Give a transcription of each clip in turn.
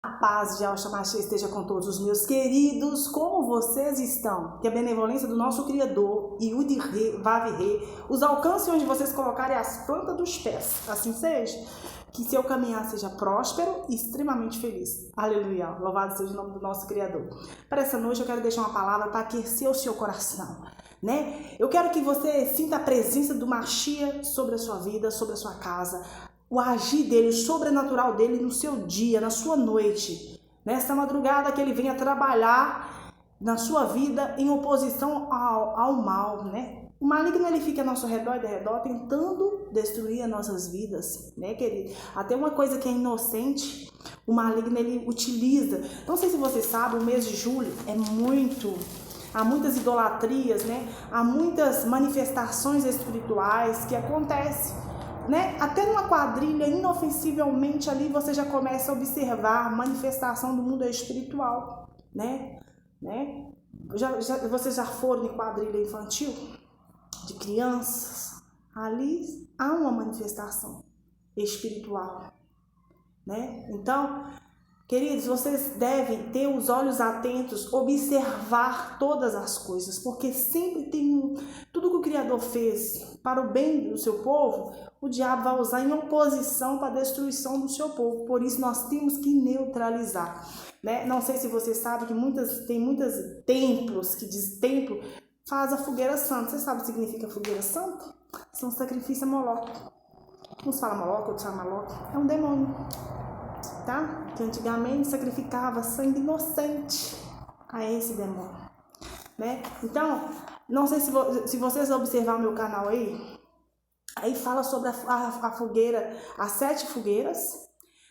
A paz de Yahshua Mashiach esteja com todos os meus queridos. Como vocês estão? Que a benevolência do nosso Criador e o de Vavirê os alcance onde vocês colocarem as plantas dos pés. Assim seja. Que seu caminhar seja próspero e extremamente feliz. Aleluia. Louvado seja o nome do nosso Criador. Para essa noite eu quero deixar uma palavra para aquecer o seu coração. Eu quero que você sinta a presença do Mashiach sobre a sua vida, sobre a sua casa. O agir dele, o sobrenatural dele no seu dia, na sua noite. Nessa madrugada que ele venha trabalhar na sua vida em oposição ao mal, O maligno ele fica ao nosso redor e derredor tentando destruir as nossas vidas, querido? Até uma coisa que é inocente, o maligno ele utiliza. Não sei se você sabe, o mês de julho há muitas idolatrias, Há muitas manifestações espirituais que acontecem. Até numa quadrilha, inofensivelmente ali você já começa a observar a manifestação do mundo espiritual, Vocês já foram em quadrilha infantil? De crianças? Ali há uma manifestação espiritual, Então, queridos, vocês devem ter os olhos atentos, observar todas as coisas, porque sempre tem tudo que o Criador fez para o bem do seu povo, o diabo vai usar em oposição para a destruição do seu povo. Por isso nós temos que neutralizar, Não sei se você sabe que tem muitos templos que diz templo faz a fogueira santa. Você sabe o que significa fogueira santa? São sacrifícios a Moloque. Uns falam Moloque, outros falam Maloque. É um demônio. Que antigamente sacrificava sangue inocente a esse demônio, Então, não sei se vocês observar o meu canal aí fala sobre a fogueira, as 7 fogueiras,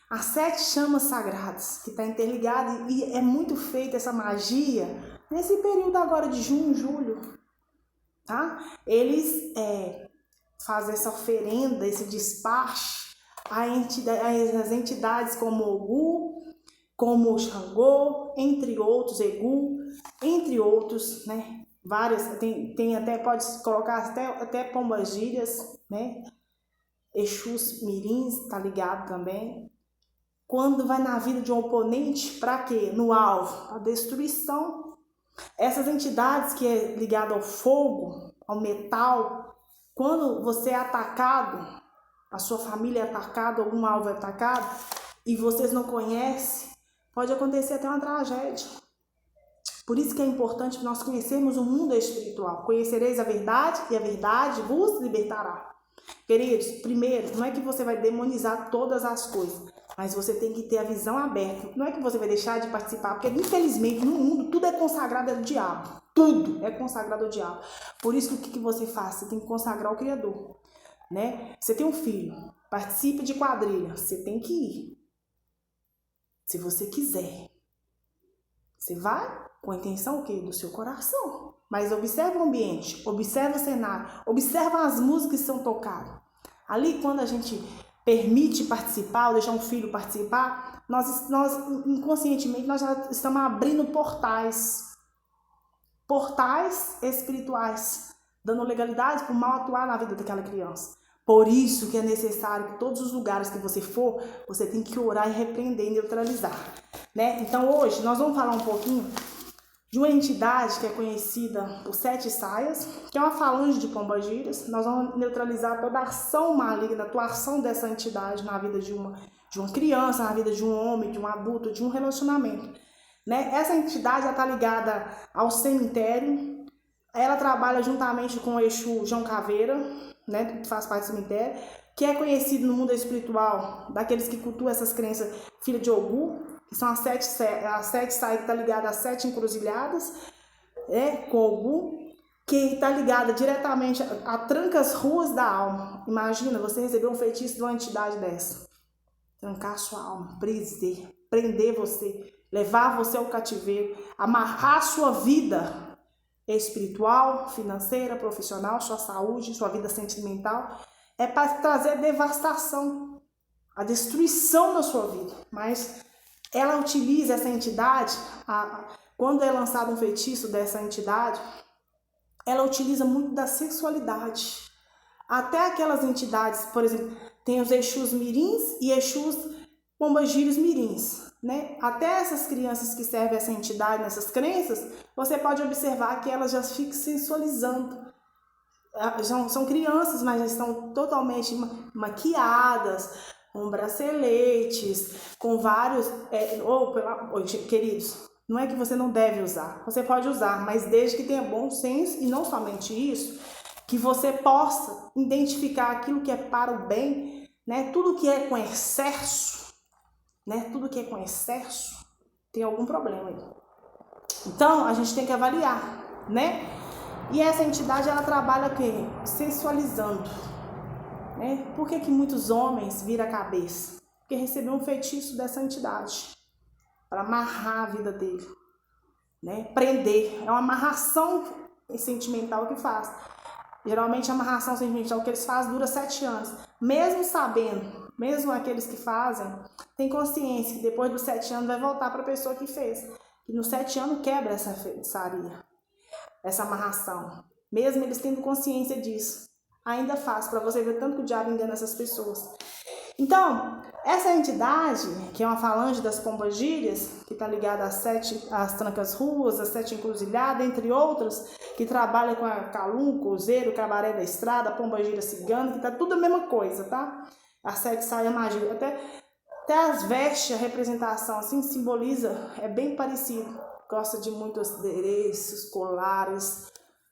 as 7 chamas sagradas, que está interligado, e é muito feita essa magia nesse período agora de junho, julho, Eles fazem essa oferenda, esse despacho, as entidades como Ogum, como Xangô, entre outros, Egu, entre outros, Várias, tem até, pode colocar até pombagírias, Exus mirins, tá ligado também. Quando vai na vida de um oponente, para quê? No alvo, a destruição. Essas entidades que é ligada ao fogo, ao metal, quando você é atacado, a sua família é atacada, algum alvo é atacado, e vocês não conhecem, pode acontecer até uma tragédia. Por isso que é importante nós conhecermos o mundo espiritual. Conhecereis a verdade e a verdade vos libertará. Queridos, primeiro, não é que você vai demonizar todas as coisas, mas você tem que ter a visão aberta. Não é que você vai deixar de participar, porque infelizmente no mundo tudo é consagrado ao diabo. Tudo é consagrado ao diabo. Por isso que o que você faz? Você tem que consagrar o Criador. Você tem um filho, participe de quadrilha, você tem que ir. Se você quiser. Você vai com a intenção o quê? Do seu coração. Mas observa o ambiente, observa o cenário, observa as músicas que são tocadas. Ali quando a gente permite participar, ou deixar um filho participar, nós inconscientemente nós já estamos abrindo portais espirituais, dando legalidade para o mal atuar na vida daquela criança. Por isso que é necessário que todos os lugares que você for, você tem que orar e repreender e neutralizar, Então hoje nós vamos falar um pouquinho de uma entidade que é conhecida por 7 saias, que é uma falange de pombagiras. Nós vamos neutralizar toda a ação maligna, a atuação dessa entidade na vida de uma criança, na vida de um homem, de um adulto, de um relacionamento. Essa entidade está ligada ao cemitério. Ela trabalha juntamente com o Exu João Caveira, que faz parte do cemitério, que é conhecido no mundo espiritual, daqueles que cultuam essas crenças, filha de Ogum, que são as 7 saias que está ligada às 7 encruzilhadas, com Ogum, que está ligada diretamente a trancas ruas da alma. Imagina você receber um feitiço de uma entidade dessa. Trancar sua alma, prender você, levar você ao cativeiro, amarrar sua vida espiritual, financeira, profissional, sua saúde, sua vida sentimental, é para trazer devastação, a destruição da sua vida. Mas ela utiliza essa entidade, quando é lançado um feitiço dessa entidade, ela utiliza muito da sexualidade. Até aquelas entidades, por exemplo, tem os Exus mirins e Exus pombagiros mirins, né? Até essas crianças que servem essa entidade, nessas crenças, você pode observar que elas já ficam sensualizando. São crianças, mas já estão totalmente maquiadas, com braceletes, com vários... queridos, não é que você não deve usar, você pode usar, mas desde que tenha bom senso, e não somente isso, que você possa identificar aquilo que é para o bem, né? Tudo que é com excesso, né? Tudo que é com excesso tem algum problema aí. Então, a gente tem que avaliar, né? E essa entidade, ela trabalha o quê? Sensualizando, né? Por que muitos homens viram a cabeça? Porque recebeu um feitiço dessa entidade para amarrar a vida dele, né? Prender. É uma amarração sentimental que faz. Geralmente a amarração sentimental que eles fazem dura 7 anos. Mesmo sabendo, mesmo aqueles que fazem, tem consciência que depois dos 7 anos vai voltar para a pessoa que fez. E nos 7 anos quebra essa feitiçaria, essa amarração. Mesmo eles tendo consciência disso, ainda faz, para você ver tanto que o diabo engana essas pessoas. Então, essa entidade, que é uma falange das pombagírias, que está ligada às trancas ruas, às 7 encruzilhadas, entre outras, que trabalha com a Calum, Cruzeiro, Cabaré da Estrada, Pombagira Cigana, que tá tudo a mesma coisa, tá? A 7 sai a magia, até as vestes, a representação, assim, simboliza, é bem parecido. Gosta de muitos adereços, colares,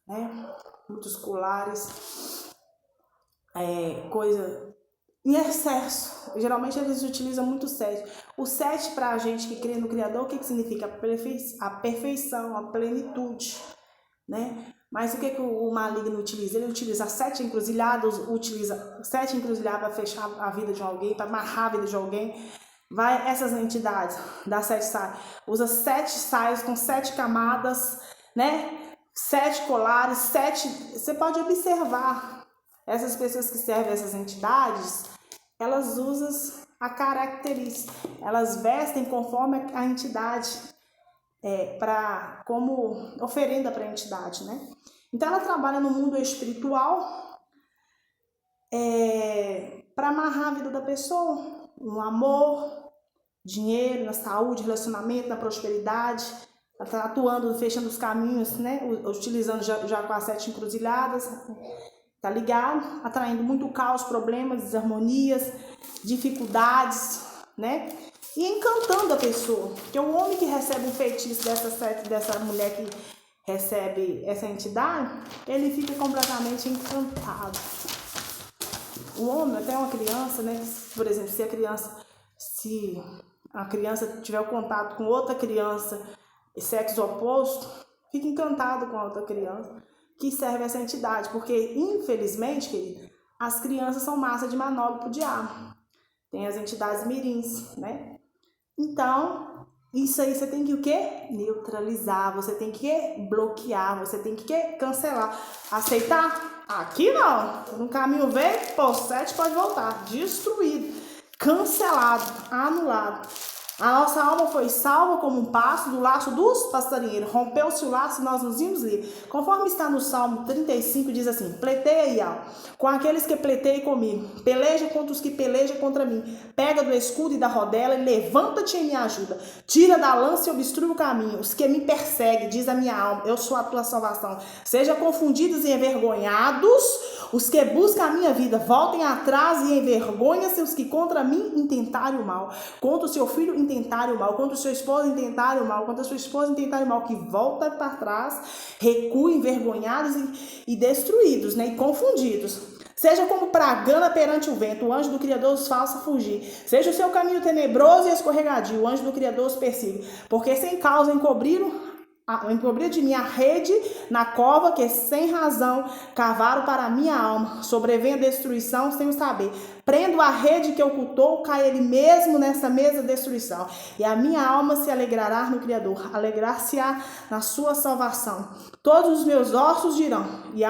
né? Muitos colares, coisa... em excesso. Geralmente eles utilizam muito o 7. O 7 para a gente que crê no Criador, o que significa? A perfeição, a plenitude, né? Mas o que o maligno utiliza? Ele utiliza 7 encruzilhadas, utiliza 7 encruzilhadas para fechar a vida de alguém, para amarrar a vida de alguém. Vai essas entidades da 7 saias, usa 7 saias com 7 camadas, né? 7 colares, 7... Você pode observar essas pessoas que servem essas entidades, elas usam a característica, elas vestem conforme a entidade, como oferenda para a entidade, né? Então ela trabalha no mundo espiritual para amarrar a vida da pessoa, no amor, dinheiro, na saúde, relacionamento, na prosperidade. Ela está atuando, fechando os caminhos, né? Utilizando já com as 7 encruzilhadas. Tá ligado? Atraindo muito caos, problemas, desarmonias, dificuldades, né? E encantando a pessoa. Porque o homem que recebe um feitiço dessa mulher que recebe essa entidade, ele fica completamente encantado. O homem, até uma criança, né? Por exemplo, se a criança tiver o contato com outra criança, sexo oposto, fica encantado com a outra criança que serve essa entidade, porque infelizmente, querido, as crianças são massa de manobra pro diabo. Tem as entidades mirins, né? Então, isso aí você tem que o quê? Neutralizar, você tem que bloquear, você tem que cancelar. Aceitar? Aqui não. No caminho veio, pô, 7 pode voltar. Destruído, cancelado, anulado. A nossa alma foi salva como um passo do laço dos passarinheiros. Rompeu-se o laço e nós nos vimos livres. Conforme está no Salmo 35, diz assim: pleiteia, alma, com aqueles que pleiteiam comigo. Peleja contra os que pelejam contra mim. Pega do escudo e da rodela e levanta-te em minha ajuda. Tira da lança e obstrui o caminho. Os que me perseguem, diz a minha alma, eu sou a tua salvação. Sejam confundidos e envergonhados os que buscam a minha vida. Voltem atrás e envergonhem-se os que contra mim intentarem o mal. Contra o seu filho intentarem o mal, quando o seu esposo intentarem o mal, quando a sua esposa intentarem o mal, que volta para trás, recuem, envergonhados e destruídos, né? E confundidos. Seja como pragana perante o vento, o anjo do Criador os faça fugir. Seja o seu caminho tenebroso e escorregadio, o anjo do Criador os persiga. Porque sem causa encobriram de mim a rede na cova que sem razão cavaram para a minha alma. Sobrevém a destruição sem o saber. Prendo a rede que ocultou, cai ele mesmo nessa mesa de destruição. E a minha alma se alegrará no Criador, alegrar-se-á na sua salvação. Todos os meus ossos dirão: e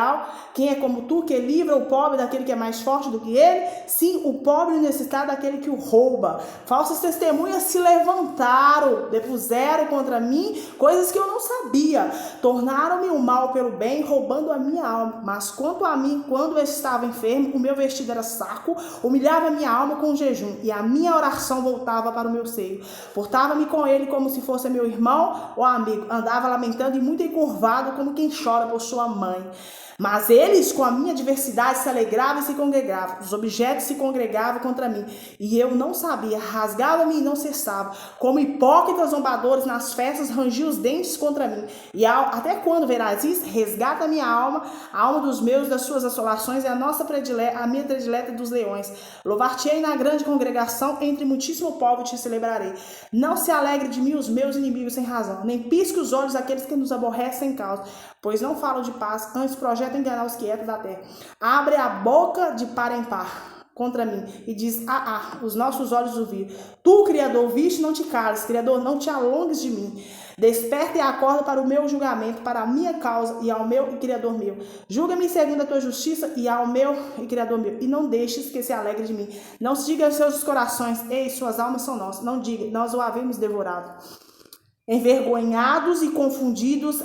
quem é como tu, que livra o pobre daquele que é mais forte do que ele? Sim, o pobre necessitado daquele que o rouba. Falsas testemunhas se levantaram, depuseram contra mim coisas que eu não sabia. Tornaram-me o mal pelo bem, roubando a minha alma. Mas quanto a mim, quando eu estava enfermo, o meu vestido era saco, Humilhava minha alma com jejum, e a minha oração voltava para o meu seio. Portava-me com ele como se fosse meu irmão ou amigo. Andava lamentando e muito encurvado, como quem chora por sua mãe. Mas eles, com a minha adversidade, se alegravam e se congregavam. Os objetos se congregavam contra mim, e eu não sabia. Rasgava-me e não cessava. Como hipócritas zombadores nas festas, rangiam os dentes contra mim. E até quando verás isso? Resgata a alma dos meus, das suas assolações, e a minha predileta dos leões. Louvar-te-ei na grande congregação, entre muitíssimo povo te celebrarei. Não se alegre de mim os meus inimigos sem razão, nem pisque os olhos aqueles que nos aborrecem sem causa, pois não falo de paz, antes projeto enganar os quietos da terra. Abre a boca de par em par contra mim e diz, os nossos olhos o viram. Tu, Criador, viste, não te cales, Criador, não te alongues de mim. Desperta e acorda para o meu julgamento, para a minha causa e ao meu e Criador meu. Julga-me segundo a tua justiça e ao meu e Criador meu. E não deixes que se alegre de mim. Não se diga aos seus corações, ei, suas almas são nossas. Não diga, nós o havemos devorado. Envergonhados e confundidos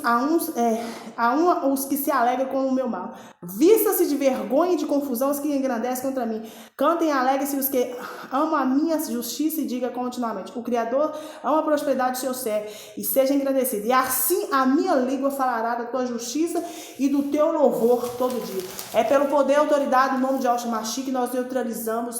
os que se alegram com o meu mal. Vista-se de vergonha e de confusão os que engrandecem contra mim. Cantem e alegrem-se os que amam a minha justiça, e diga continuamente, o Criador ama a prosperidade do seu servo, e seja engrandecido. E assim a minha língua falará da tua justiça e do teu louvor todo dia. É pelo poder e autoridade do nome de Yahshua Mashiach que nós neutralizamos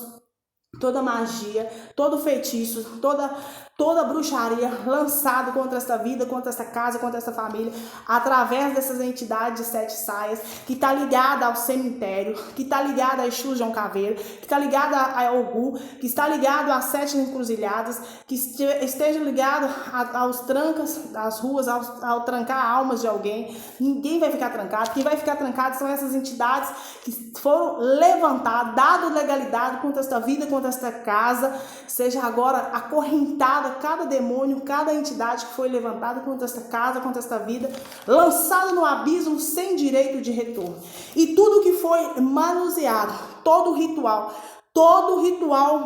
toda magia, todo feitiço, toda bruxaria lançada contra esta vida, contra esta casa, contra esta família, através dessas entidades de 7 saias, que está ligada ao cemitério, que está ligada a Exu João Caveira, que está ligada a Ogum, que está ligado às 7 encruzilhadas, que esteja ligado aos trancas das ruas, ao trancar almas de alguém. Ninguém vai ficar trancado. Quem vai ficar trancado são essas entidades que foram levantadas, dado legalidade contra esta vida, contra esta casa. Seja agora acorrentada cada demônio, cada entidade que foi levantada contra esta casa, contra esta vida, lançada no abismo sem direito de retorno. E tudo que foi manuseado, todo ritual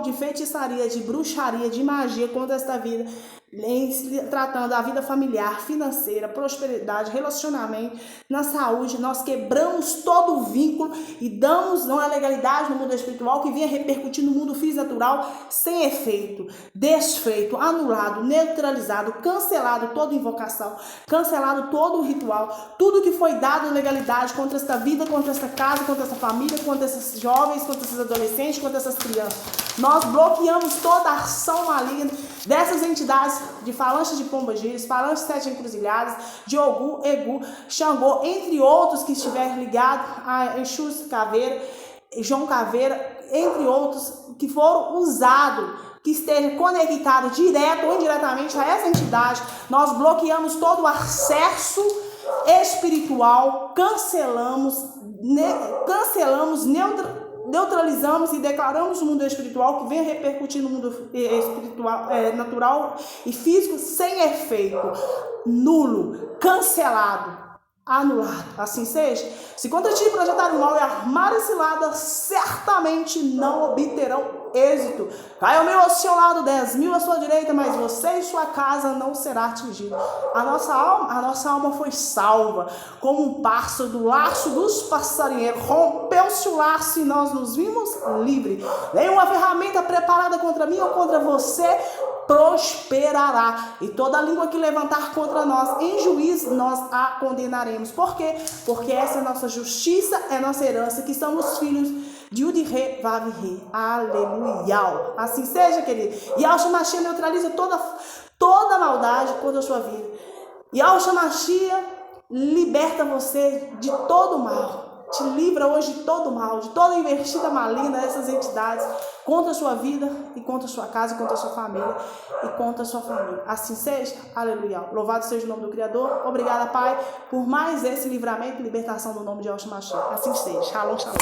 de feitiçaria, de bruxaria, de magia contra esta vida, em se tratando da vida familiar, financeira, prosperidade, relacionamento, na saúde, nós quebramos todo o vínculo e damos uma legalidade no mundo espiritual que vinha repercutir no mundo físico natural sem efeito, desfeito, anulado, neutralizado, cancelado toda invocação, cancelado todo o ritual, tudo que foi dado legalidade contra esta vida, contra esta casa, contra esta família, contra esses jovens, contra esses adolescentes, contra essas crianças. Nós bloqueamos toda a ação maligna dessas entidades de falange de Pombagiras, falange de 7 encruzilhadas, de Ogum, Egu, Xangô, entre outros que estiverem ligados a Exu Caveira, João Caveira, entre outros que foram usados, que esteja conectado direto ou indiretamente a essa entidade. Nós bloqueamos todo o acesso espiritual, neutralizamos e declaramos o mundo espiritual que vem repercutir no mundo espiritual, natural e físico sem efeito, nulo, cancelado, anulado. Assim seja. Se contra ti projetarem mal e armarem cilada, certamente não obterão êxito. Caiam 1.000 ao seu lado, 10.000 à sua direita, mas você e sua casa não será atingido. A nossa alma foi salva, como um pássaro do laço dos passarinheiros. Rompeu-se o laço e nós nos vimos livres. Nenhuma ferramenta preparada contra mim ou contra você prosperará, e toda língua que levantar contra nós em juízo, nós a condenaremos. Por quê? Porque essa é a nossa justiça, é a nossa herança, que somos filhos de Yud-Re, Vav-Re. Aleluia. Assim seja, querido. E Yahshua Mashiach neutraliza toda maldade contra a sua vida. E Yahshua Mashiach liberta você de todo mal. Te livra hoje de todo mal, de toda investida maligna dessas entidades contra a sua vida e contra a sua casa, contra a sua família e contra a sua família. Assim seja, aleluia. Louvado seja o nome do Criador. Obrigada, Pai, por mais esse livramento e libertação no nome de Yahshua Mashiach. Assim seja. Shalom, shalom.